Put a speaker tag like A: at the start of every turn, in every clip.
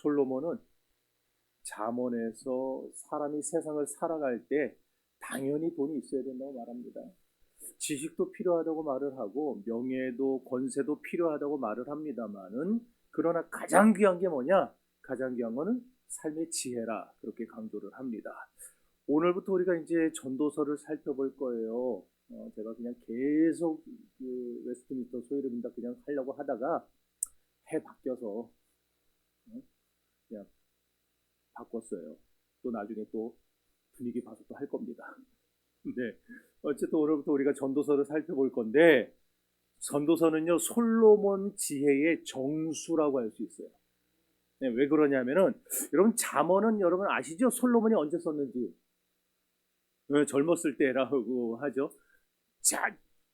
A: 솔로몬은 잠언에서 사람이 세상을 살아갈 때 당연히 돈이 있어야 된다고 말합니다. 지식도 필요하다고 말을 하고 명예도 권세도 필요하다고 말을 합니다만은 그러나 가장 귀한 게 뭐냐? 가장 귀한 거는 삶의 지혜라 그렇게 강조를 합니다. 오늘부터 우리가 이제 전도서를 살펴볼 거예요. 제가 그냥 계속 그 웨스트민스터 소위를 그냥 하려고 하다가 해 바뀌어서 그냥 바꿨어요. 또 나중에 또 분위기 봐서 또 할 겁니다. 네. 어쨌든 오늘부터 우리가 전도서를 살펴볼 건데 전도서는요 솔로몬 지혜의 정수라고 할 수 있어요. 네, 왜 그러냐면은 여러분 잠언은 여러분 아시죠? 솔로몬이 언제 썼는지. 젊었을 때라고 하죠.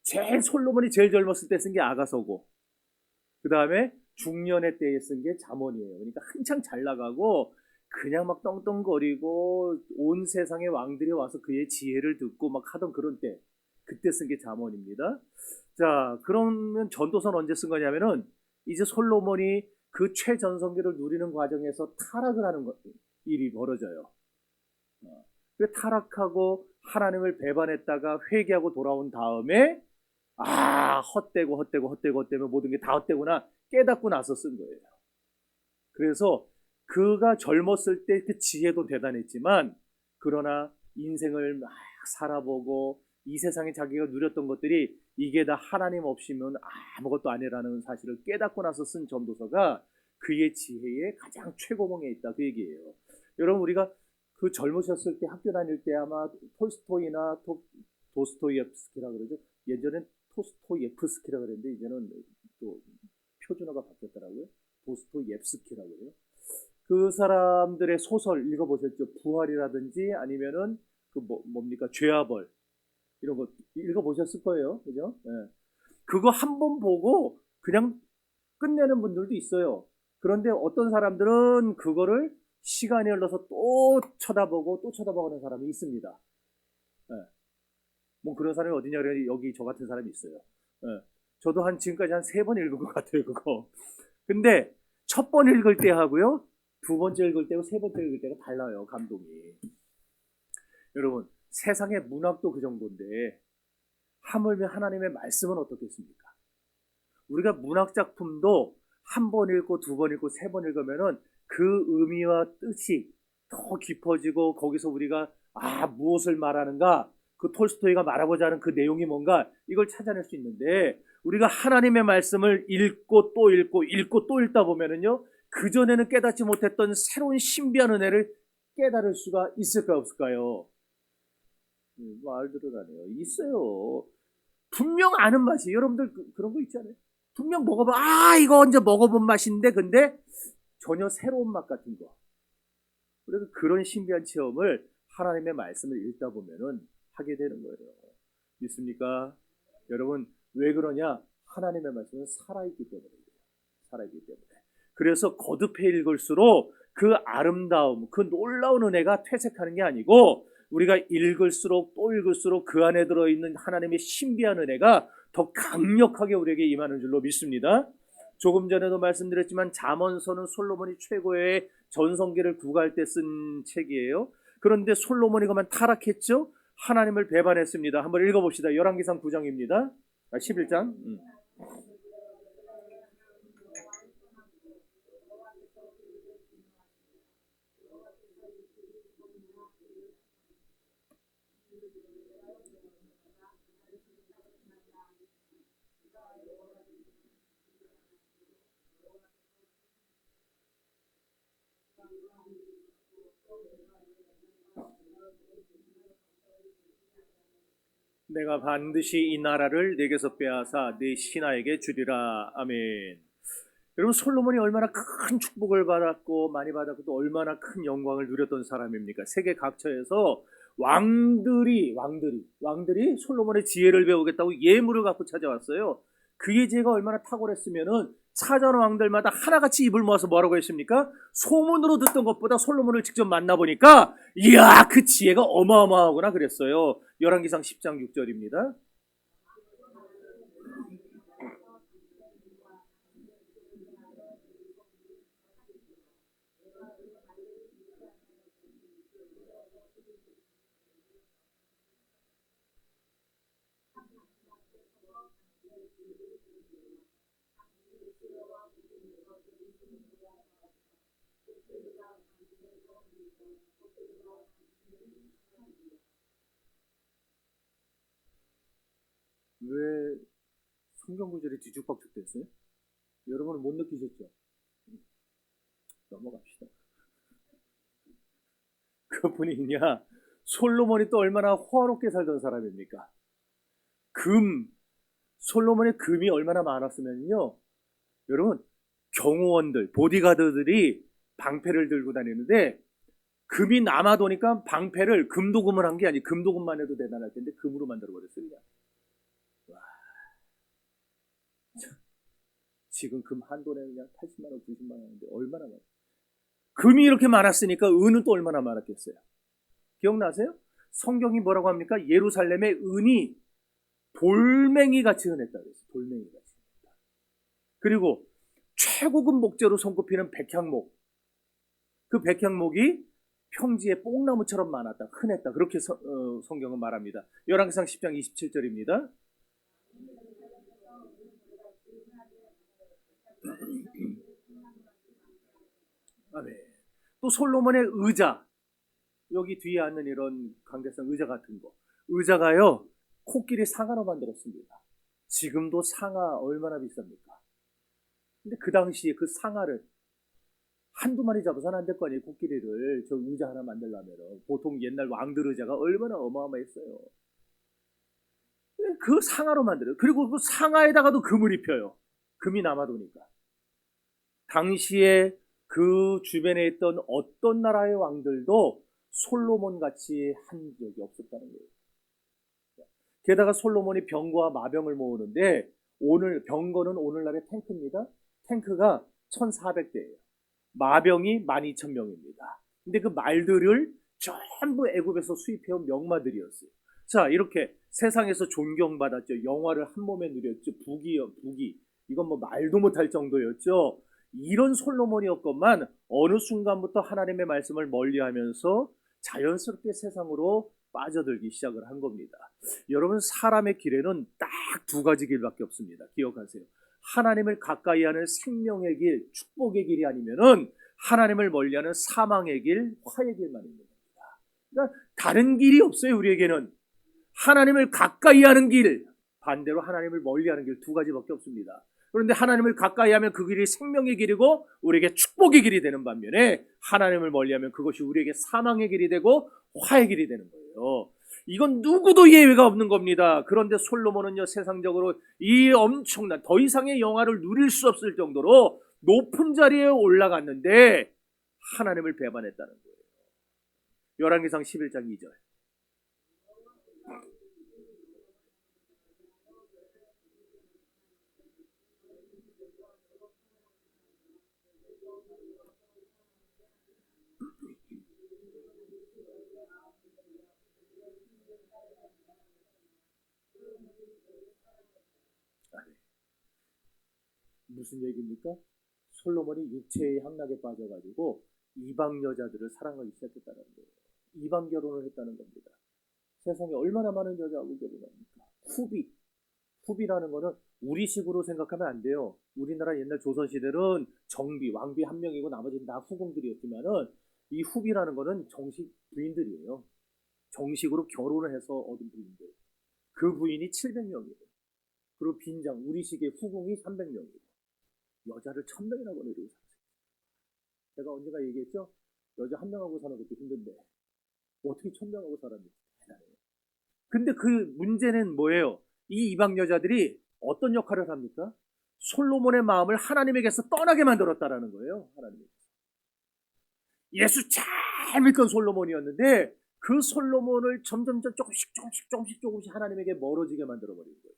A: 제일 솔로몬이 제일 젊었을 때 쓴 게 아가서고 그 다음에 중년의 때에 쓴 게 잠언이에요. 그러니까 한창 잘 나가고 그냥 막 떵떵거리고 온 세상의 왕들이 와서 그의 지혜를 듣고 막 하던 그런 때 그때 쓴 게 잠언입니다. 자 그러면 전도서는 언제 쓴 거냐면은 이제 솔로몬이 그 최전성기를 누리는 과정에서 타락을 하는 일이 벌어져요. 그 타락하고 하나님을 배반했다가 회개하고 돌아온 다음에 헛되고 모든 게 다 헛되구나 깨닫고 나서 쓴 거예요. 그래서 그가 젊었을 때 그 지혜도 대단했지만 그러나 인생을 막 살아보고 이 세상에 자기가 누렸던 것들이 이게 다 하나님 없이면 아무것도 아니라는 사실을 깨닫고 나서 쓴 전도서가 그의 지혜의 가장 최고봉에 있다 그 얘기예요. 여러분 우리가 그 젊으셨을 때 학교 다닐 때 아마 톨스토이나 도스토옙스키라 그러죠. 예전엔 토스토예프스키라 그랬는데 이제는 또 표준어가 바뀌었더라고요. 도스토옙스키라고 그래요. 그 사람들의 소설 읽어보셨죠? 부활이라든지 아니면은 그 뭡니까 죄와벌 이런 거 읽어보셨을 거예요, 그죠? 네. 그거 한 번 보고 그냥 끝내는 분들도 있어요. 그런데 어떤 사람들은 그거를 시간이 흘러서 또 쳐다보고 또 쳐다보는 사람이 있습니다. 네. 뭐 그런 사람이 어디냐 그래 여기 저 같은 사람이 있어요. 네. 저도 지금까지 한 3번 읽은 것 같아요, 그거. 근데 첫 번 읽을 때 하고요. 두 번째 읽을 때고 세 번째 읽을 때가 달라요, 감동이. 여러분, 세상의 문학도 그 정도인데 하물며 하나님의 말씀은 어떻겠습니까? 우리가 문학 작품도 한 번 읽고 두 번 읽고 세 번 읽으면은 그 의미와 뜻이 더 깊어지고 거기서 우리가 무엇을 말하는가 그 톨스토이가 말하고자 하는 그 내용이 뭔가 이걸 찾아낼 수 있는데 우리가 하나님의 말씀을 읽고 또 읽고 또 읽다 보면은요 그전에는 깨닫지 못했던 새로운 신비한 은혜를 깨달을 수가 있을까요 없을까요? 말들을 하네요. 있어요. 분명 아는 맛이 여러분들 그런 거 있잖아요. 분명 먹어봐 이거 언제 먹어본 맛인데 근데 전혀 새로운 맛 같은 거. 그래서 그런 신비한 체험을 하나님의 말씀을 읽다 보면은 하게 되는 거예요. 믿습니까? 여러분 왜 그러냐? 하나님의 말씀은 살아있기 때문이에요. 살아있기 때문에. 그래서 거듭해 읽을수록 그 아름다움, 그 놀라운 은혜가 퇴색하는 게 아니고 우리가 읽을수록 또 읽을수록 그 안에 들어있는 하나님의 신비한 은혜가 더 강력하게 우리에게 임하는 줄로 믿습니다. 조금 전에도 말씀드렸지만 잠언서는 솔로몬이 최고의 전성기를 구가할 때 쓴 책이에요. 그런데 솔로몬이 그만 타락했죠. 하나님을 배반했습니다. 한번 읽어봅시다. 열왕기상 9장입니다. 11장. 내가 반드시 이 나라를 내게서 빼앗아 네 신하에게 주리라. 아멘. 여러분 솔로몬이 얼마나 큰 축복을 받았고 많이 받았고 또 얼마나 큰 영광을 누렸던 사람입니까? 세계 각처에서 왕들이 솔로몬의 지혜를 배우겠다고 예물을 갖고 찾아왔어요. 그의 지혜가 얼마나 탁월했으면은 찾아온 왕들마다 하나같이 입을 모아서 뭐라고 했습니까? 소문으로 듣던 것보다 솔로몬을 직접 만나보니까 이야 그 지혜가 어마어마하구나 그랬어요. 열왕기상 10장 6절입니다. 왜 성경 구절이 뒤죽박죽 됐어요? 여러분은 못 느끼셨죠? 넘어갑시다. 그분이냐? 솔로몬이 또 얼마나 호화롭게 살던 사람입니까? 솔로몬의 금이 얼마나 많았으면요. 여러분, 경호원들, 보디가드들이 방패를 들고 다니는데 금이 남아도니까 방패를 금도금을 한 게 아니 금도금만 해도 대단할 텐데 금으로 만들어버렸어요. 그냥. 와, 지금 금 한 돈에 그냥 80만 원, 90만 원인데 얼마나 많아요. 금이 이렇게 많았으니까 은은 또 얼마나 많았겠어요. 기억나세요? 성경이 뭐라고 합니까? 예루살렘의 은이 돌멩이 같이 흔했다 그랬어요. 돌멩이 같이. 그리고 최고급 목재로 손꼽히는 백향목. 그 백향목이 평지에 뽕나무처럼 많았다, 흔했다. 그렇게 성경은 말합니다. 열왕기상 10장 27절입니다. 또 솔로몬의 의자, 여기 뒤에 앉는 이런 강대상 의자 같은 거, 의자가요 코끼리 상아로 만들었습니다. 지금도 상아 얼마나 비쌉니까? 근데 그 당시에 그 상아를 한두 마리 잡아서는 안 될 거 아니에요. 코끼리를 저 의자 하나 만들려면 보통 옛날 왕들 의자가 얼마나 어마어마했어요. 그 상아로 만들어요. 그리고 그 상아에다가도 금을 입혀요. 금이 남아도니까. 당시에 그 주변에 있던 어떤 나라의 왕들도 솔로몬 같이 한 적이 없었다는 거예요. 게다가 솔로몬이 병거와 마병을 모으는데 오늘 병거는 오늘날의 탱크입니다. 탱크가 1,400대예요. 마병이 12,000명입니다. 근데 그 말들을 전부 애굽에서 수입해온 명마들이었어요. 자, 이렇게 세상에서 존경받았죠. 영화를 한 몸에 누렸죠. 북이. 이건 뭐 말도 못할 정도였죠. 이런 솔로몬이었건만 어느 순간부터 하나님의 말씀을 멀리하면서 자연스럽게 세상으로 빠져들기 시작을 한 겁니다. 여러분, 사람의 길에는 딱 두 가지 길밖에 없습니다. 기억하세요. 하나님을 가까이 하는 생명의 길, 축복의 길이 아니면은 하나님을 멀리하는 사망의 길, 화의 길만 있는 겁니다. 그러니까 다른 길이 없어요. 우리에게는 하나님을 가까이 하는 길, 반대로 하나님을 멀리하는 길, 두 가지밖에 없습니다. 그런데 하나님을 가까이 하면 그 길이 생명의 길이고 우리에게 축복의 길이 되는 반면에 하나님을 멀리하면 그것이 우리에게 사망의 길이 되고 화의 길이 되는 거예요. 이건 누구도 예외가 없는 겁니다. 그런데 솔로몬은요, 세상적으로 이 엄청난 더 이상의 영화를 누릴 수 없을 정도로 높은 자리에 올라갔는데 하나님을 배반했다는 거예요. 열왕기상 11장 2절. 무슨 얘기입니까? 솔로몬이 육체의 향락에 빠져가지고 이방 여자들을 사랑하기 시작했다는 거예요. 이방 결혼을 했다는 겁니다. 세상에 얼마나 많은 여자하고 결혼합니까? 후비라는 거는 우리식으로 생각하면 안 돼요. 우리나라 옛날 조선시대는 정비, 왕비 한 명이고 나머지는 다 후궁들이었지만은 이 후비라는 거는 정식 부인들이에요. 정식으로 결혼을 해서 얻은 부인들. 그 부인이 700명이에요. 그리고 빈장, 우리식의 후궁이 300명이에요. 여자를 1000명이나 보내주고 살았어요. 제가 언젠가 얘기했죠? 여자 한 명하고 사는 것도 힘든데 어떻게 1000명하고 살았는지 대단해요. 근데 그 문제는 뭐예요? 이 이방 여자들이 어떤 역할을 합니까? 솔로몬의 마음을 하나님에게서 떠나게 만들었다라는 거예요. 하나님에게서. 예수 잘 믿던 솔로몬이었는데 그 솔로몬을 점점 조금씩 하나님에게 멀어지게 만들어버린 거예요.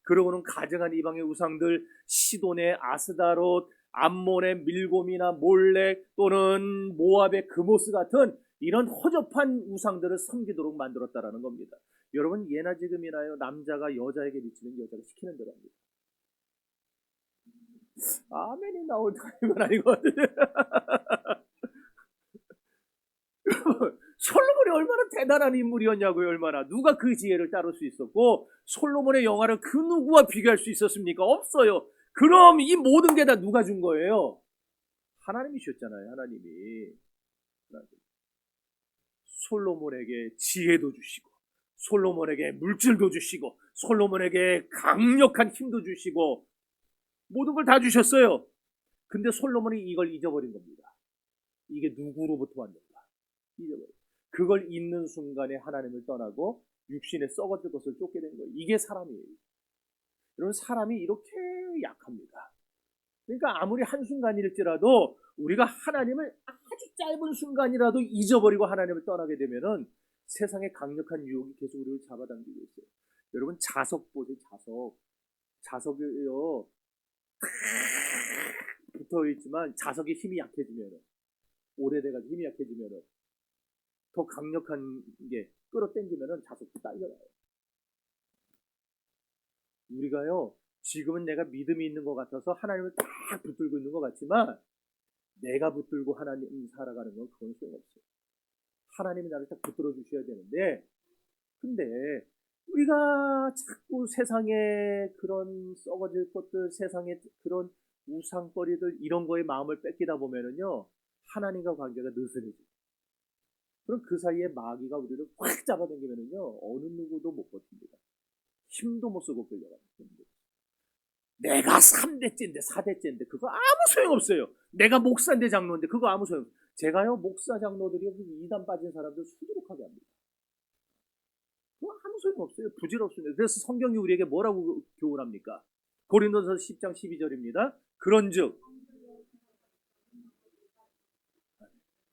A: 그러고는 가증한 이방의 우상들, 시돈의 아스다롯, 암몬의 밀곰이나 몰렉 또는 모압의 그모스 같은 이런 허접한 우상들을 섬기도록 만들었다라는 겁니다. 여러분, 예나 지금이나요, 남자가 여자에게 미치면 여자가 시키는 대로 합니다. 아멘이 나올 타임은 아니거든요. 솔로몬이 얼마나 대단한 인물이었냐고요. 얼마나. 누가 그 지혜를 따를 수 있었고 솔로몬의 영화를 그 누구와 비교할 수 있었습니까? 없어요. 그럼 이 모든 게 다 누가 준 거예요? 하나님이 주셨잖아요. 하나님이. 솔로몬에게 지혜도 주시고 솔로몬에게 물질도 주시고 솔로몬에게 강력한 힘도 주시고 모든 걸 다 주셨어요. 근데 솔로몬이 이걸 잊어버린 겁니다. 이게 누구로부터 왔는가? 잊어버린. 그걸 잊는 순간에 하나님을 떠나고 육신에 썩어질 것을 쫓게 된 거예요. 이게 사람이에요. 여러분, 사람이 이렇게 약합니다. 그러니까 아무리 한순간일지라도 우리가 하나님을 아주 짧은 순간이라도 잊어버리고 하나님을 떠나게 되면은 세상의 강력한 유혹이 계속 우리를 잡아당기고 있어요. 여러분, 자석 보세요. 자석이요, 붙어 있지만 자석이 힘이 약해지면은, 오래돼가지고 힘이 약해지면은 더 강력한 게 끌어당기면은 자석이 딸려나요. 우리가요, 지금은 내가 믿음이 있는 것 같아서 하나님을 딱 붙들고 있는 것 같지만 내가 붙들고 하나님 살아가는 건 그건 소용없어요. 하나님이 나를 딱 붙들어 주셔야 되는데, 근데 우리가 자꾸 세상에 그런 썩어질 것들, 세상에 그런 우상거리들 이런 거에 마음을 뺏기다 보면은요, 하나님과 관계가 느슨해져요. 그럼 그 사이에 마귀가 우리를 확 잡아당기면은요, 어느 누구도 못 버팁니다. 힘도 못 쓰고 끌려가는 겁니다. 내가 3대째인데 4대째인데 그거 아무 소용없어요. 내가 목사인데 장로인데 그거 아무 소용없어요. 제가요, 목사 장로들이 이단 빠진 사람들 수두룩하게 합니다. 그거 아무 소용없어요. 부질없습니다. 그래서 성경이 우리에게 뭐라고 교훈합니까? 고린도서 10장 12절입니다. 그런즉,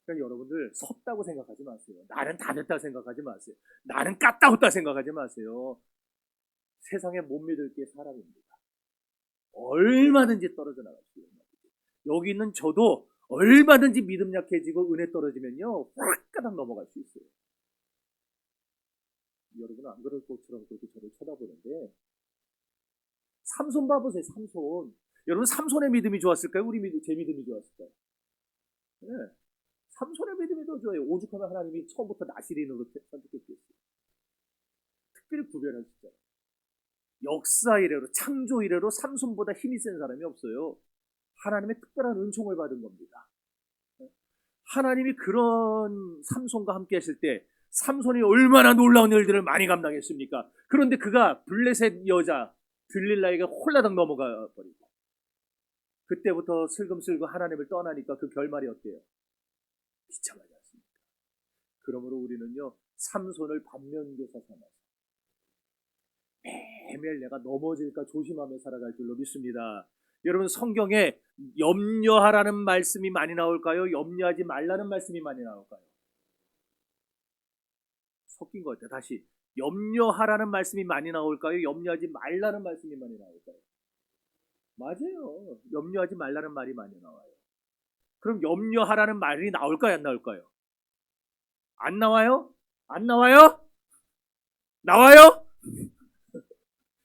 A: 그러니까 여러분들 섰다고 생각하지 마세요. 나는 다 됐다고 생각하지 마세요. 나는 까다웠다 생각하지 마세요. 세상에 못 믿을 게 사람입니다. 얼마든지 떨어져 나갈 수 있는 거예요. 여기 있는 저도 얼마든지 믿음 약해지고 은혜 떨어지면요, 확 가닥 넘어갈 수 있어요. 여러분은 안 그럴 것처럼 그렇게 저를 쳐다보는데, 삼손 봐보세요. 삼손. 여러분, 삼손의 믿음이 좋았을까요? 제 믿음이 좋았을까요? 네. 삼손의 믿음이 더 좋아요. 오죽하면 하나님이 처음부터 나시린으로 선택했겠어요. 특별히 구별하시잖아요. 역사 이래로, 창조 이래로 삼손보다 힘이 센 사람이 없어요. 하나님의 특별한 은총을 받은 겁니다. 하나님이 그런 삼손과 함께 하실 때 삼손이 얼마나 놀라운 일들을 많이 감당했습니까? 그런데 그가 블레셋 여자 들릴라에게 홀라당 넘어가 버리고, 그때부터 슬금슬금 하나님을 떠나니까 그 결말이 어때요? 비참하지 않습니까? 그러므로 우리는요, 삼손을 반면교사 삼아서 매일 내가 넘어질까 조심하며 살아갈 줄로 믿습니다. 여러분, 성경에 염려하라는 말씀이 많이 나올까요? 염려하지 말라는 말씀이 많이 나올까요? 섞인 것 같아요. 다시, 염려하라는 말씀이 많이 나올까요? 염려하지 말라는 말씀이 많이 나올까요? 맞아요. 염려하지 말라는 말이 많이 나와요. 그럼 염려하라는 말이 나올까요? 안 나올까요? 안 나와요? 안 나와요? 나와요?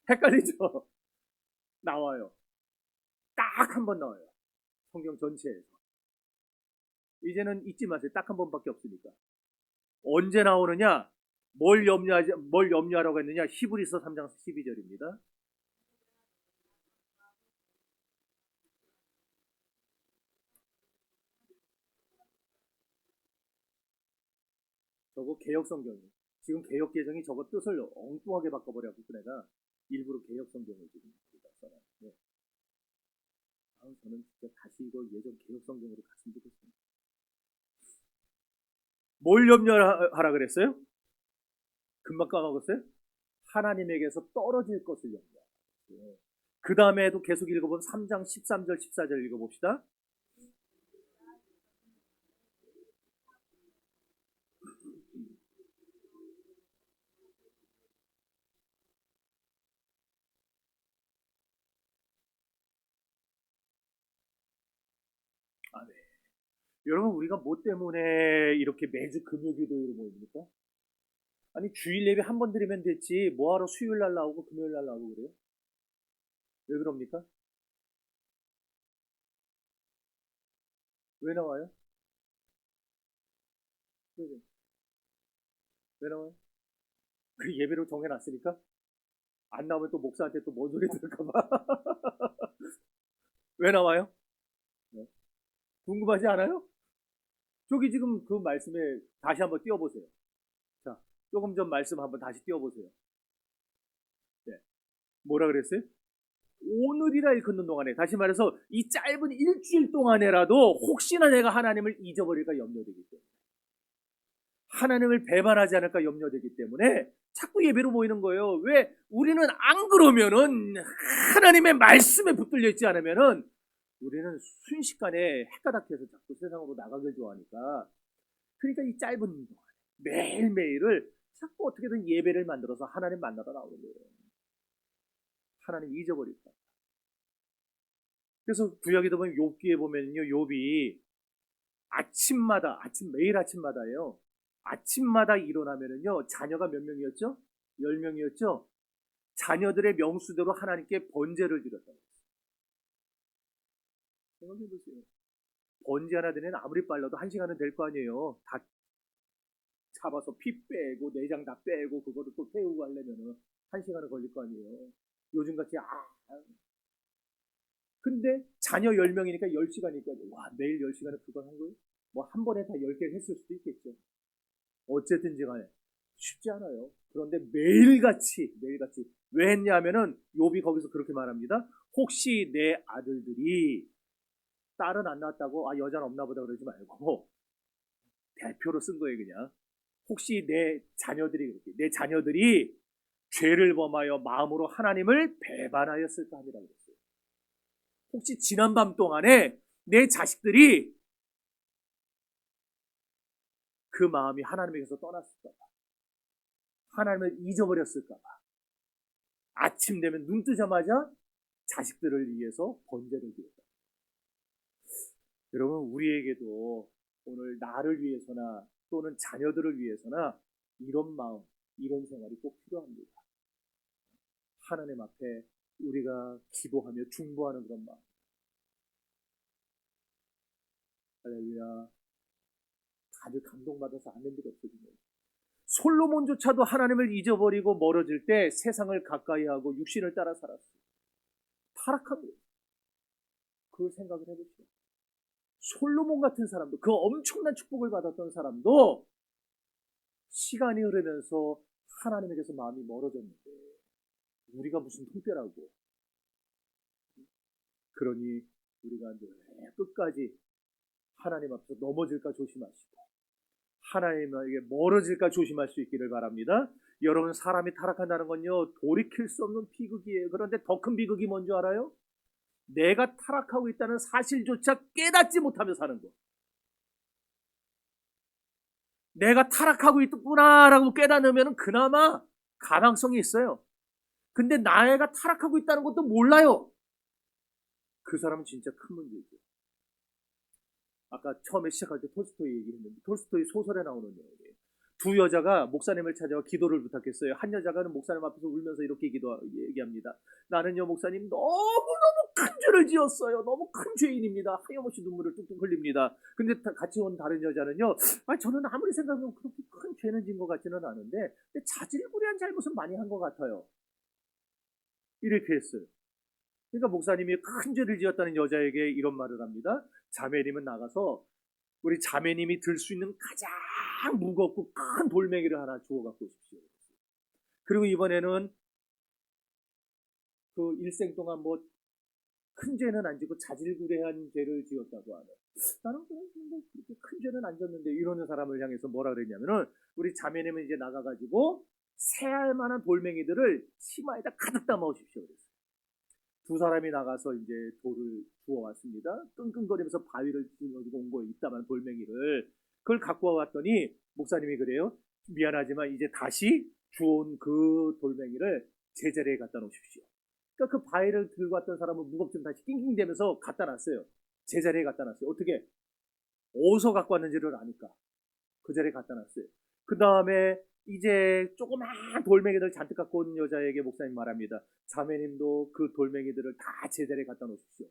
A: 헷갈리죠? 나와요. 딱 한 번 나와요. 성경 전체에서. 이제는 잊지 마세요. 딱 한 번밖에 없으니까. 언제 나오느냐? 뭘 염려하라고 했느냐? 히브리서 3장 12절입니다. 저거 개혁 성경이에요. 지금 개혁 개정이 저거 뜻을 엉뚱하게 바꿔버려서 내가 일부러 개혁 성경을 지금 써놨는데, 저는 진짜 다시 이거 예전 개혁 성경으로 갔으면 좋겠습니다. 뭘 염려하라 그랬어요? 금방 까먹었어요? 하나님에게서 떨어질 것을 염려하라. 그 다음에도 계속 읽어보면 3장 13절 14절 읽어봅시다. 아, 네. 여러분, 우리가 뭐 때문에 이렇게 매주 금요기도로 모입니까? 아니, 주일 예배 한 번 드리면 됐지 뭐하러 수요일 날 나오고 금요일 날 나오고 그래요? 왜 그럽니까? 왜 나와요? 왜 나와요? 그 예배로 정해놨으니까 안 나오면 또 목사한테 또 뭔 소리 들을까봐. 왜 나와요? 네. 궁금하지 않아요? 저기 지금 그 말씀에 다시 한번 띄워보세요. 자, 조금 전 말씀 한번 다시 띄워보세요. 네. 뭐라 그랬어요? 오늘이라 일컫는 동안에, 다시 말해서 이 짧은 일주일 동안에라도 혹시나 내가 하나님을 잊어버릴까 염려되기 때문에, 하나님을 배반하지 않을까 염려되기 때문에 자꾸 예배로 모이는 거예요. 왜? 우리는 안 그러면은, 하나님의 말씀에 붙들려 있지 않으면은 우리는 순식간에 해가닥해서 자꾸 세상으로 나가길 좋아하니까, 그러니까 이 짧은 동안 매일매일을 자꾸 어떻게든 예배를 만들어서 하나님 만나러 나오는 거예요. 하나님 잊어버릴까. 그래서 구약에도 보면 욥기에 보면요, 욥이 매일 아침마다요, 아침마다 일어나면은요, 자녀가 몇 명이었죠? 10명이었죠? 자녀들의 명수대로 하나님께 번제를 드렸다고 했어요. 생각해보세요. 번제 하나 드리면 아무리 빨라도 1시간은 될 거 아니에요. 다 잡아서 피 빼고 내장 다 빼고 그거를 또 태우고 하려면은 1시간은 걸릴 거 아니에요. 요즘같이 근데 자녀 10명이니까 10시간이니까 와, 매일 10시간을 그걸 한 거예요? 뭐 한 번에 다 10개를 했을 수도 있겠죠. 어쨌든지 간에 쉽지 않아요. 그런데 매일같이 왜 했냐면은 욥이 거기서 그렇게 말합니다. 혹시 내 아들들이, 딸은 안 낳았다고 여자는 없나 보다 그러지 말고 대표로 쓴 거예요. 그냥 혹시 내 자녀들이 죄를 범하여 마음으로 하나님을 배반하였을까 합니다 그랬어요. 혹시 지난 밤 동안에 내 자식들이 그 마음이 하나님에게서 떠났을까 봐, 하나님을 잊어버렸을까 봐, 아침 되면 눈 뜨자마자 자식들을 위해서 번제를 드렸다. 여러분, 우리에게도 오늘 나를 위해서나 또는 자녀들을 위해서나 이런 마음, 이런 생활이 꼭 필요합니다. 하나님 앞에 우리가 기도하며 중보하는 그런 마음. 할렐루야. 다들 감동받아서 아멘들이 없어지네요. 솔로몬조차도 하나님을 잊어버리고 멀어질 때 세상을 가까이하고 육신을 따라 살았어요. 타락한 거예요. 그걸 생각을 해보시죠. 솔로몬 같은 사람도, 그 엄청난 축복을 받았던 사람도 시간이 흐르면서 하나님에게서 마음이 멀어졌는데 우리가 무슨 특별하고. 그러니 우리가 끝까지 하나님 앞에서 넘어질까 조심하시고 하나님에게 멀어질까 조심할 수 있기를 바랍니다. 여러분, 사람이 타락한다는 건요, 돌이킬 수 없는 비극이에요. 그런데 더 큰 비극이 뭔지 알아요? 내가 타락하고 있다는 사실조차 깨닫지 못하며 사는 것. 내가 타락하고 있구나라고 깨닫으면 그나마 가망성이 있어요. 근데 내가 타락하고 있다는 것도 몰라요. 그 사람은 진짜 큰 문제죠. 아까 처음에 시작할 때 톨스토이 얘기했는데, 톨스토이 소설에 나오는 내용이에요. 두 여자가 목사님을 찾아와 기도를 부탁했어요. 한 여자가 목사님 앞에서 울면서 이렇게 얘기합니다. 나는요, 목사님, 너무너무 큰 죄를 지었어요. 너무 큰 죄인입니다. 하염없이 눈물을 뚝뚝 흘립니다. 근데 같이 온 다른 여자는요, 저는 아무리 생각하면 그렇게 큰 죄는 진 것 같지는 않은데 자질구레한 잘못은 많이 한 것 같아요. 이렇게 했어요. 그러니까 목사님이 큰 죄를 지었다는 여자에게 이런 말을 합니다. 자매님은 나가서 우리 자매님이 들 수 있는 가장 무겁고 큰 돌멩이를 하나 주워 갖고 오십시오. 그리고 이번에는 그 일생 동안 뭐 큰 죄는 안 지고 자질구레한 죄를 지었다고 하네. 나는 뭐 그렇게 큰 죄는 안 졌는데, 이러는 사람을 향해서 뭐라 그랬냐면은, 우리 자매님은 이제 나가가지고 새할 만한 돌멩이들을 치마에다 가득 담아 오십시오. 그랬어요. 두 사람이 나가서 이제 돌을 주워왔습니다. 끙끙거리면서 바위를 짊어지고 온 거예요. 이따만 돌멩이를. 그걸 갖고 와왔더니 목사님이 그래요. 미안하지만 이제 다시 주워온 그 돌멩이를 제자리에 갖다 놓으십시오. 그러니까 그 바위를 들고 왔던 사람은 무겁지만 다시 낑낑대면서 갖다 놨어요. 제자리에 갖다 놨어요. 어떻게? 어디서 갖고 왔는지를 아니까 그 자리에 갖다 놨어요. 그 다음에 이제 조그만 돌멩이들 잔뜩 갖고 온 여자에게 목사님 말합니다. 자매님도 그 돌멩이들을 다 제자리에 갖다 놓으십시오.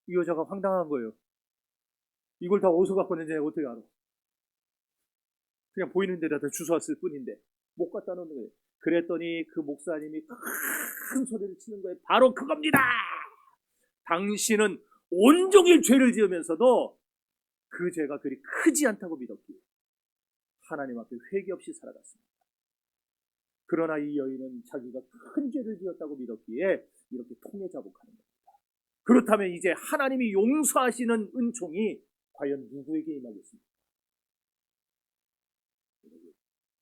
A: 이 여자가 황당한 거예요. 이걸 다 어디서 갖고 왔는지 어떻게 알아? 그냥 보이는 데다가 주워왔을 뿐인데 못 갖다 놓는 거예요. 그랬더니 그 목사님이 큰 소리를 치는 거예요. 바로 그겁니다. 당신은 온종일 죄를 지으면서도 그 죄가 그리 크지 않다고 믿었기에 하나님 앞에 회개 없이 살아갔습니다. 그러나 이 여인은 자기가 큰 죄를 지었다고 믿었기에 이렇게 통해 자복하는 겁니다. 그렇다면 이제 하나님이 용서하시는 은총이 과연 누구에게 임하겠습니까?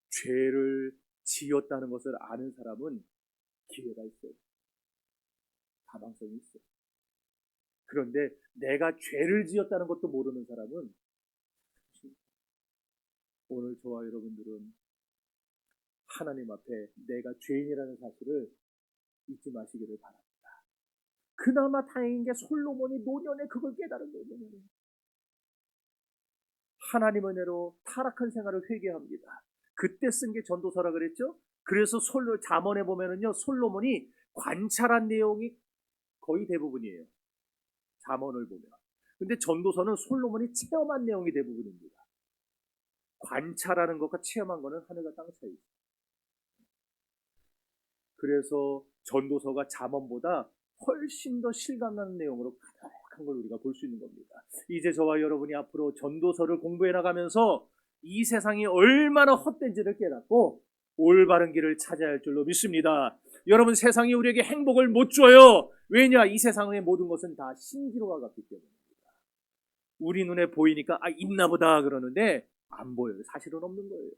A: 죄를 지었다는 것을 아는 사람은 기회가 있어요. 가망성이 있어요. 그런데 내가 죄를 지었다는 것도 모르는 사람은, 오늘 저와 여러분들은 하나님 앞에 내가 죄인이라는 사실을 잊지 마시기를 바랍니다. 그나마 다행인 게 솔로몬이 노년에 그걸 깨달은 거예요. 하나님 은혜로 타락한 생활을 회개합니다. 그때 쓴 게 전도서라 그랬죠? 그래서 잠언에 보면은요, 솔로몬이 관찰한 내용이 거의 대부분이에요. 잠언을 보면. 근데 전도서는 솔로몬이 체험한 내용이 대부분입니다. 관찰하는 것과 체험한 거는 하늘과 땅 차이죠. 그래서 전도서가 잠언보다 훨씬 더 실감나는 내용으로 가득한 걸 우리가 볼 수 있는 겁니다. 이제 저와 여러분이 앞으로 전도서를 공부해 나가면서 이 세상이 얼마나 헛된지를 깨닫고 올바른 길을 찾아야 할 줄로 믿습니다. 여러분, 세상이 우리에게 행복을 못 줘요. 왜냐? 이 세상의 모든 것은 다 신기로와 같기 때문입니다. 우리 눈에 보이니까 있나 보다 그러는데 안 보여요. 사실은 없는 거예요.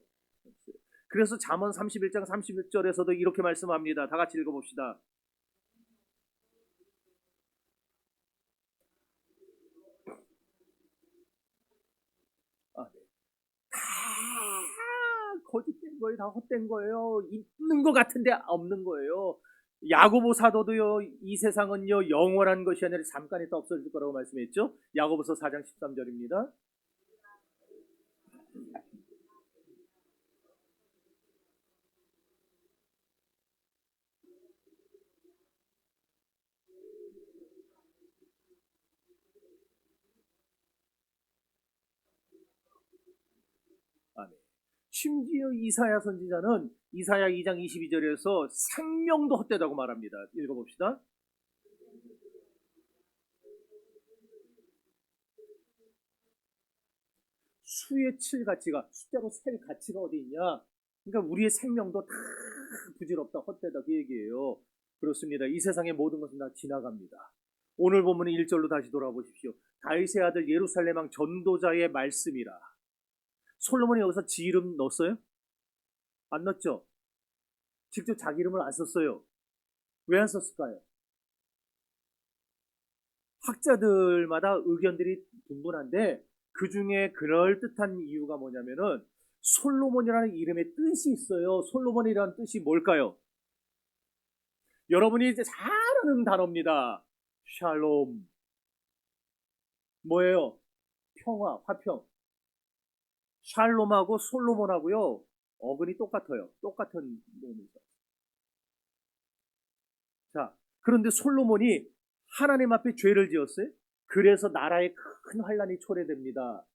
A: 그래서 잠언 31장 31절에서도 이렇게 말씀합니다. 다 같이 읽어봅시다. 다 거짓된 거예요. 다 헛된 거예요. 있는 것 같은데 없는 거예요. 야고보 사도도요, 이 세상은요 영원한 것이 아니라 잠깐 있다 없어질 거라고 말씀했죠. 야고보서 4장 13절입니다. 아멘. 심지어 이사야 선지자는 이사야 2장 22절에서 생명도 헛되다고 말합니다. 읽어봅시다. 수의 칠 가치가, 숫자로 셀 가치가 어디 있냐? 그러니까 우리의 생명도 다 부질없다, 헛되다 그 얘기예요. 그렇습니다. 이 세상의 모든 것은 다 지나갑니다. 오늘 본문의 1절로 다시 돌아보십시오. 다윗의 아들 예루살렘 왕 전도자의 말씀이라. 솔로몬이 여기서 지 이름 넣었어요? 안 넣었죠? 직접 자기 이름을 안 썼어요. 왜 안 썼을까요? 학자들마다 의견들이 분분한데 그 중에 그럴듯한 이유가 뭐냐면은 솔로몬이라는 이름의 뜻이 있어요. 솔로몬이라는 뜻이 뭘까요? 여러분이 이제 잘 아는 단어입니다. 샬롬. 뭐예요? 평화, 화평. 샬롬하고 솔로몬하고요 어근이 똑같아요. 똑같은 놈이죠. 자, 그런데 솔로몬이 하나님 앞에 죄를 지었어요. 그래서 나라에 큰 환란이 초래됩니다.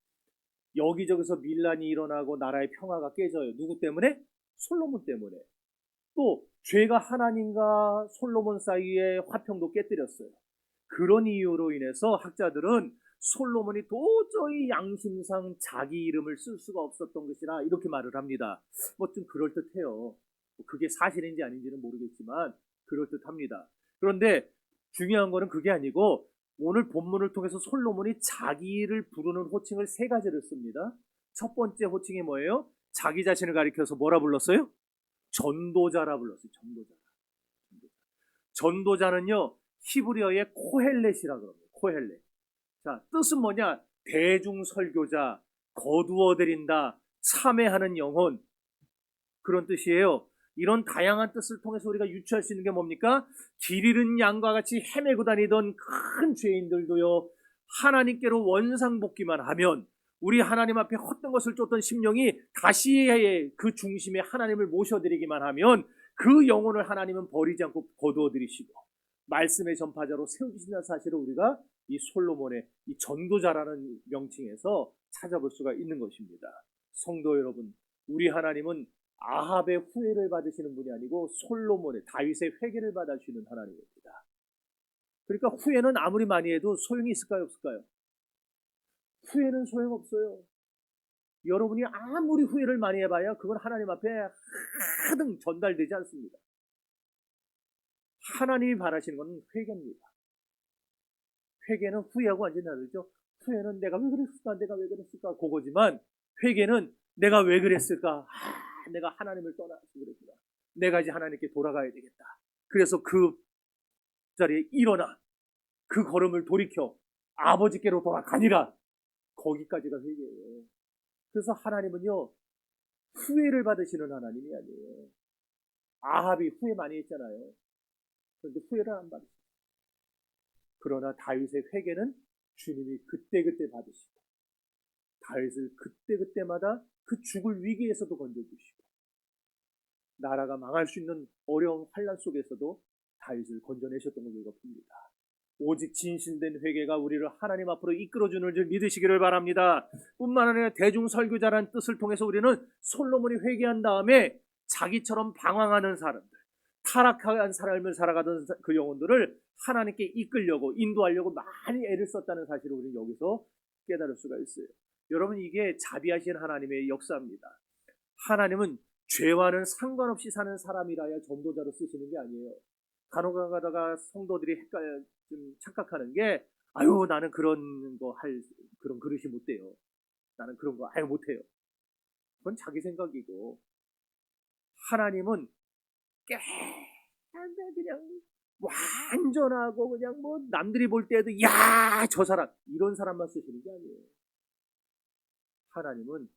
A: 여기저기서 밀란이 일어나고 나라의 평화가 깨져요. 누구 때문에? 솔로몬 때문에. 또 죄가 하나님과 솔로몬 사이에 화평도 깨뜨렸어요. 그런 이유로 인해서 학자들은 솔로몬이 도저히 양심상 자기 이름을 쓸 수가 없었던 것이라 이렇게 말을 합니다. 뭐 좀 그럴듯해요. 그게 사실인지 아닌지는 모르겠지만 그럴듯합니다. 그런데 중요한 거는 그게 아니고 오늘 본문을 통해서 솔로몬이 자기를 부르는 호칭을 세 가지를 씁니다. 첫 번째 호칭이 뭐예요? 자기 자신을 가리켜서 뭐라 불렀어요? 전도자라 불렀어요. 전도자는요 히브리어의 코헬렛이라 그럽니다. 코헬렛. 자, 뜻은 뭐냐? 대중설교자, 거두어드린다, 참회하는 영혼, 그런 뜻이에요. 이런 다양한 뜻을 통해서 우리가 유추할 수 있는 게 뭡니까? 길 잃은 양과 같이 헤매고 다니던 큰 죄인들도요 하나님께로 원상복귀만 하면, 우리 하나님 앞에 헛된 것을 쫓던 심령이 다시 그 중심에 하나님을 모셔드리기만 하면 그 영혼을 하나님은 버리지 않고 거두어들이시고 말씀의 전파자로 세우신다는 사실을 우리가 이 솔로몬의 이 전도자라는 명칭에서 찾아볼 수가 있는 것입니다. 성도 여러분, 우리 하나님은 아합의 후회를 받으시는 분이 아니고 솔로몬의 다윗의 회개를 받아주시는 하나님입니다. 그러니까 후회는 아무리 많이 해도 소용이 있을까요, 없을까요? 후회는 소용없어요. 여러분이 아무리 후회를 많이 해봐야 그건 하나님 앞에 하등 전달되지 않습니다. 하나님이 바라시는 건 회개입니다. 회개는 후회하고 완전히 다르죠. 후회는 내가 왜 그랬을까, 내가 왜 그랬을까, 그거지만 회개는 내가 왜 그랬을까, 내가 하나님을 떠나서 그랬구나, 내가 이제 하나님께 돌아가야 되겠다. 그래서 그 자리에 일어나 그 걸음을 돌이켜 아버지께로 돌아가니라. 거기까지가 회개예요. 그래서 하나님은요, 후회를 받으시는 하나님이 아니에요. 아합이 후회 많이 했잖아요. 그런데 후회를 안 받으시고, 그러나 다윗의 회개는 주님이 그때그때 받으시고, 다윗을 그때그때마다 그 죽을 위기에서도 건져주시고, 나라가 망할 수 있는 어려운 환난 속에서도 다윗을 건져내셨던 걸 우리가 봅니다. 오직 진실된 회개가 우리를 하나님 앞으로 이끌어주는 줄 믿으시기를 바랍니다. 뿐만 아니라 대중설교자라는 뜻을 통해서 우리는 솔로몬이 회개한 다음에 자기처럼 방황하는 사람들, 타락한 삶을 살아가던 그 영혼들을 하나님께 이끌려고 인도하려고 많이 애를 썼다는 사실을 우리는 여기서 깨달을 수가 있어요. 여러분, 이게 자비하신 하나님의 역사입니다. 하나님은 죄와는 상관없이 사는 사람이라야 전도자로 쓰시는 게 아니에요. 간혹 가다가 성도들이 좀 착각하는 게, 아유, 나는 그런 거 그런 그릇이 못 돼요. 나는 그런 거 아예 못 해요. 그건 자기 생각이고, 하나님은 그냥 완전하고 그냥 뭐 남들이 볼 때도 야, 저 사람, 이런 사람만 쓰시는 게 아니에요. 하나님은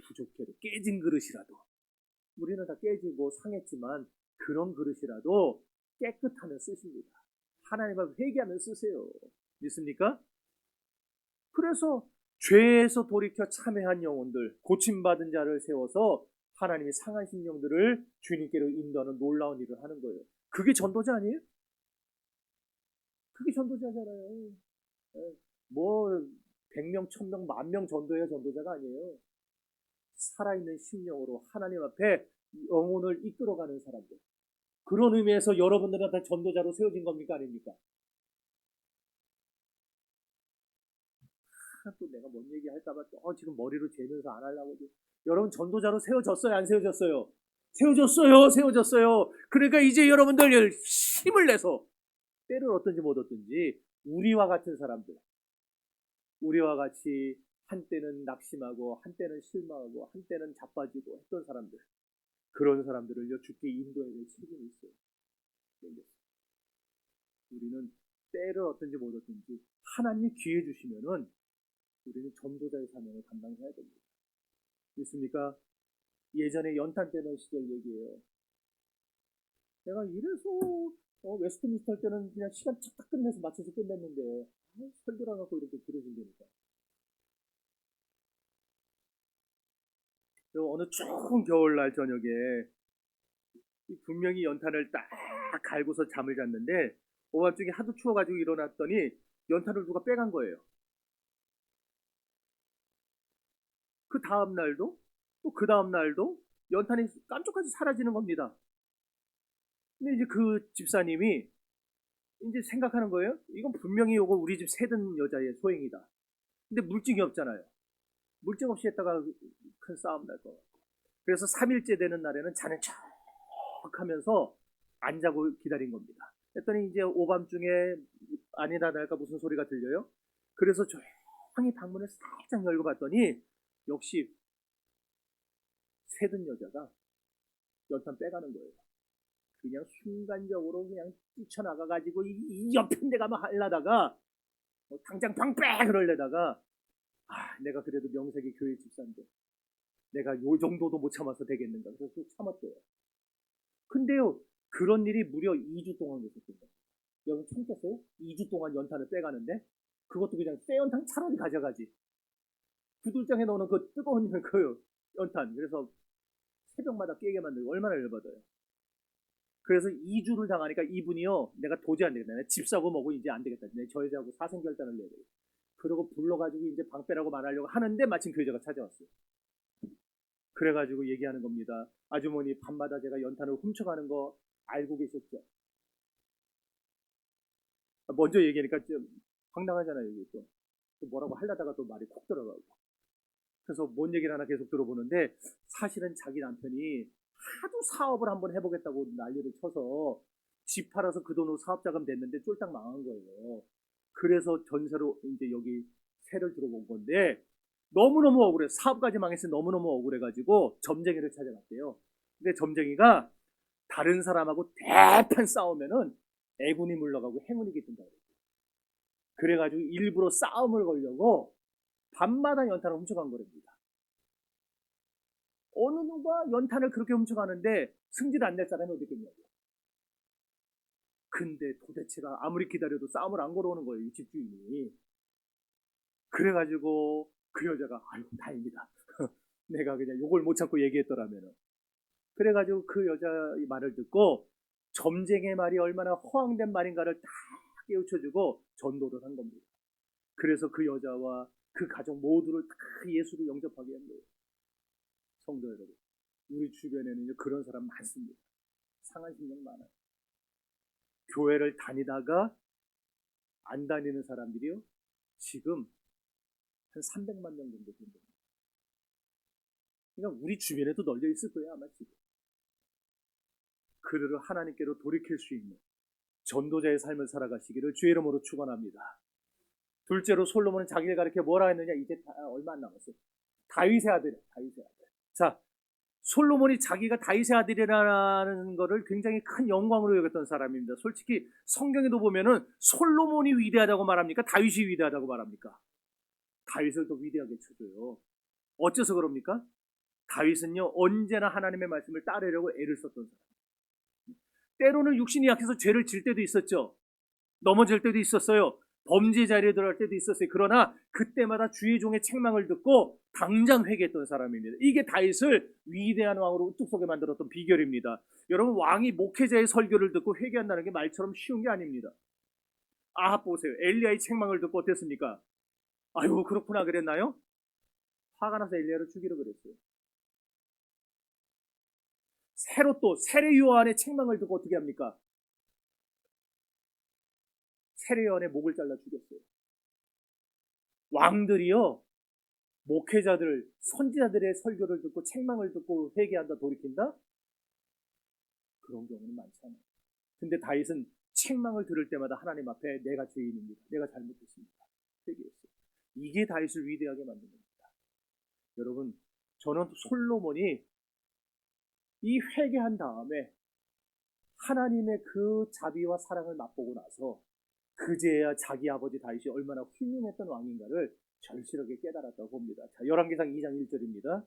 A: 부족해도 깨진 그릇이라도, 우리는 다 깨지고 상했지만 그런 그릇이라도 깨끗하면 쓰십니다. 하나님 앞에 회개하면 쓰세요. 믿습니까? 그래서 죄에서 돌이켜 참회한 영혼들, 고침받은 자를 세워서 하나님이 상한 심령들을 주님께로 인도하는 놀라운 일을 하는 거예요. 그게 전도자 아니에요? 그게 전도자잖아요. 뭐 100명, 1000명, 10,000명 전도해야 전도자가 아니에요. 살아있는 심령으로 하나님 앞에 영혼을 이끌어가는 사람들. 그런 의미에서 여러분들은 다 전도자로 세워진 겁니까, 아닙니까? 또 내가 뭔 얘기 할까봐 지금 머리로 재면서 안 하려고. 여러분, 전도자로 세워졌어요, 안 세워졌어요? 세워졌어요, 세워졌어요. 그러니까 이제 여러분들 힘을 내서, 때를 얻든지 못 얻든지 우리와 같은 사람들, 우리와 같이 한때는 낙심하고 한때는 실망하고 한때는 자빠지고 했던 사람들, 그런 사람들을요 주께 인도해야 될 책임이 있어요. 우리는 때를 얻든지 못 얻든지 하나님이 기회 주시면은 우리는 전도자의 사명을 감당해야 됩니다. 믿습니까? 예전에 연탄 떼던 시절 얘기예요. 내가 이래서 웨스트민스터 할 때는 그냥 시간 착착 끝내서 맞춰서 끝냈는데 설교를 갖고 이렇게 길어진다니까. 어느 추운 겨울날 저녁에 분명히 연탄을 딱 갈고서 잠을 잤는데 오밤중에 하도 추워가지고 일어났더니 연탄을 누가 빼간 거예요. 그 다음날도 또 그 다음날도 연탄이 깜짝같이 사라지는 겁니다. 근데 이제 그 집사님이 이제 생각하는 거예요. 이건 분명히 요거 우리 집 새든 여자의 소행이다. 근데 물증이 없잖아요. 물증 없이 했다가 큰 싸움 날 거 같고. 그래서 3일째 되는 날에는 자는 척 하면서 안 자고 기다린 겁니다. 했더니 이제 오밤중에 아니다 날까 무슨 소리가 들려요. 그래서 조용히 방문을 살짝 열고 봤더니 역시 새든 여자가 연탄 빼가는 거예요. 그냥 순간적으로 그냥 뛰쳐나가가지고 이 옆에 내가 막 하려다가 당장 방빼 그러려다가 내가 그래도 명색이 교회 집사인데 내가 요 정도도 못 참아서 되겠는가. 그래서 또 참았대요. 근데요, 그런 일이 무려 2주 동안 있었던 거예요. 여러분 참겠어요? 2주 동안 연탄을 빼가는데 그것도 그냥 새 연탄 차라리 가져가지. 구들장에 넣는 그 뜨거운 그 연탄. 그래서 새벽마다 깨게 만들고 얼마나 열받아요. 그래서 2주를 당하니까 이분이요, 내가 도저히 안 되겠다. 내가 집 사고 뭐고 이제 안 되겠다. 내 저 여자하고 사생결단을 내야 되겠다. 그러고 불러가지고 이제 방 빼라고 말하려고 하는데 마침 그 여자가 찾아왔어요. 그래가지고 얘기하는 겁니다. 아주머니 밤마다 제가 연탄을 훔쳐가는 거 알고 계셨죠? 먼저 얘기하니까 좀 황당하잖아요. 이게 또 뭐라고 하려다가 또 말이 콕 들어가고. 그래서 뭔 얘기를 하나 계속 들어보는데 사실은 자기 남편이 하도 사업을 한번 해보겠다고 난리를 쳐서 집 팔아서 그 돈으로 사업 자금 냈는데 쫄딱 망한 거예요. 그래서 전세로 이제 여기 세를 들어본 건데 너무너무 억울해. 사업까지 망했으니 너무너무 억울해가지고 점쟁이를 찾아갔대요. 근데 점쟁이가 다른 사람하고 대판 싸우면은 애군이 물러가고 행운이 깃든다 그랬어요. 그래가지고 일부러 싸움을 걸려고 밤마다 연탄을 훔쳐간 거랍니다. 어느 누가 연탄을 그렇게 훔쳐가는데 승질 안 낼 사람이 어디 있겠냐고. 근데 도대체가 아무리 기다려도 싸움을 안 걸어오는 거예요, 이 집주인이. 그래가지고 그 여자가 아이고 다행이다. 내가 그냥 욕을 못 참고 얘기했더라면은. 그래가지고 그 여자의 말을 듣고 점쟁이의 말이 얼마나 허황된 말인가를 다 깨우쳐주고 전도를 한 겁니다. 그래서 그 여자와 그 가족 모두를 다 예수로 영접하게 한 거예요. 성도 여러분, 우리 주변에는 그런 사람 많습니다. 상한 심령 많아요. 교회를 다니다가 안 다니는 사람들이요, 지금 한 300만 명 정도 됩니다. 그러니까 우리 주변에도 널려 있을 거예요, 아마 지금. 그들을 하나님께로 돌이킬 수 있는 전도자의 삶을 살아가시기를 주의 이름으로 축원합니다. 둘째로 솔로몬은 자기를 가리켜 뭐라 했느냐? 이제 얼마 안 남았어요. 다윗의 아들이야, 다윗의 아들. 자, 솔로몬이 자기가 다윗의 아들이라는 것을 굉장히 큰 영광으로 여겼던 사람입니다. 솔직히 성경에도 보면은 솔로몬이 위대하다고 말합니까? 다윗이 위대하다고 말합니까? 다윗을 더 위대하게 쳐줘요. 어째서 그럽니까? 다윗은요, 언제나 하나님의 말씀을 따르려고 애를 썼던 사람. 때로는 육신이 약해서 죄를 질 때도 있었죠. 넘어질 때도 있었어요. 범죄 자리에 들어갈 때도 있었어요. 그러나 그때마다 주의 종의 책망을 듣고 당장 회개했던 사람입니다. 이게 다윗을 위대한 왕으로 우뚝 서게 만들었던 비결입니다. 여러분, 왕이 목회자의 설교를 듣고 회개한다는 게 말처럼 쉬운 게 아닙니다. 아합 보세요. 엘리야의 책망을 듣고 어땠습니까? 아유, 그렇구나 그랬나요? 화가 나서 엘리야를 죽이려 그랬어요. 새로 또 세례 요한의 책망을 듣고 어떻게 합니까? 세례 요한의 목을 잘라 죽였어요. 왕들이요, 목회자들, 선지자들의 설교를 듣고 책망을 듣고 회개한다, 돌이킨다? 그런 경우는 많지 않아요. 근데 다윗은 책망을 들을 때마다 하나님 앞에 내가 죄인입니다, 내가 잘못했습니다, 회개했어요. 이게 다윗을 위대하게 만든 겁니다. 여러분, 저는 솔로몬이 이 회개한 다음에 하나님의 그 자비와 사랑을 맛보고 나서 그제야 자기 아버지 다윗이 얼마나 훌륭했던 왕인가를 절실하게 깨달았다고 봅니다. 자, 열왕기상 2장 1절입니다.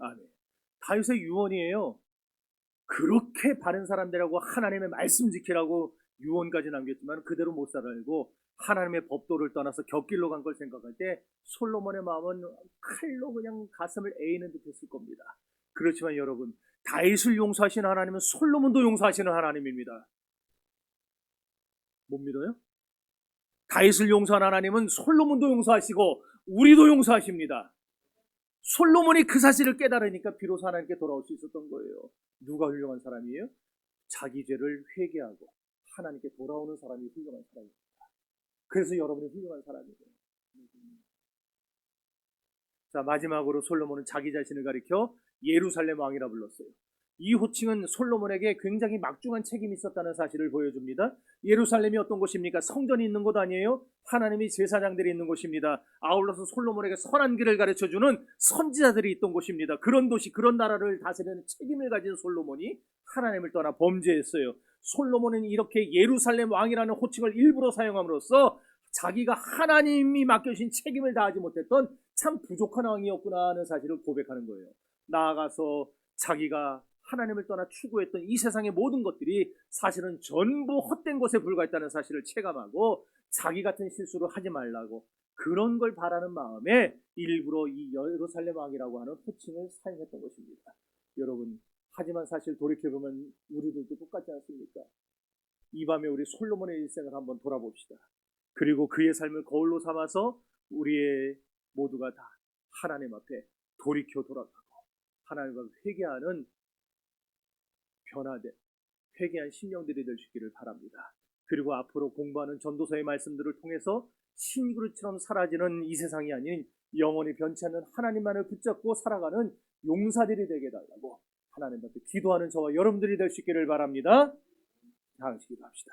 A: 아멘. 다윗의 유언이에요. 그렇게 바른 사람들하고 하나님의 말씀 지키라고 유언까지 남겼지만 그대로 못 살고 하나님의 법도를 떠나서 곁길로 간 걸 생각할 때 솔로몬의 마음은 칼로 그냥 가슴을 에이는 듯 했을 겁니다. 그렇지만 여러분, 다윗을 용서하시는 하나님은 솔로몬도 용서하시는 하나님입니다. 못 믿어요? 다윗을 용서한 하나님은 솔로몬도 용서하시고 우리도 용서하십니다. 솔로몬이 그 사실을 깨달으니까 비로소 하나님께 돌아올 수 있었던 거예요. 누가 훌륭한 사람이에요? 자기 죄를 회개하고 하나님께 돌아오는 사람이 훌륭한 사람입니다. 그래서 여러분이 훌륭한 사람이에요. 자, 마지막으로 솔로몬은 자기 자신을 가리켜 예루살렘 왕이라 불렀어요. 이 호칭은 솔로몬에게 굉장히 막중한 책임이 있었다는 사실을 보여줍니다. 예루살렘이 어떤 곳입니까? 성전이 있는 곳 아니에요? 하나님이 제사장들이 있는 곳입니다. 아울러서 솔로몬에게 선한 길을 가르쳐주는 선지자들이 있던 곳입니다. 그런 도시, 그런 나라를 다스리는 책임을 가진 솔로몬이 하나님을 떠나 범죄했어요. 솔로몬은 이렇게 예루살렘 왕이라는 호칭을 일부러 사용함으로써 자기가 하나님이 맡겨주신 책임을 다하지 못했던 참 부족한 왕이었구나 하는 사실을 고백하는 거예요. 나아가서 자기가 하나님을 떠나 추구했던 이 세상의 모든 것들이 사실은 전부 헛된 것에 불과했다는 사실을 체감하고 자기 같은 실수를 하지 말라고 그런 걸 바라는 마음에 일부러 이 예루살렘 왕이라고 하는 호칭을 사용했던 것입니다. 여러분, 하지만 사실 돌이켜보면 우리들도 똑같지 않습니까? 이 밤에 우리 솔로몬의 일생을 한번 돌아봅시다. 그리고 그의 삶을 거울로 삼아서 우리의 모두가 다 하나님 앞에 돌이켜 돌아가고 하나님 앞에 회개하는 변화된 회개한 심령들이 될 수 있기를 바랍니다. 그리고 앞으로 공부하는 전도서의 말씀들을 통해서 신그릇처럼 사라지는 이 세상이 아닌 영원히 변치 않는 하나님만을 붙잡고 살아가는 용사들이 되게 해달라고 하나님 앞에 기도하는 저와 여러분들이 될 수 있기를 바랍니다. 다 같이 기도합시다.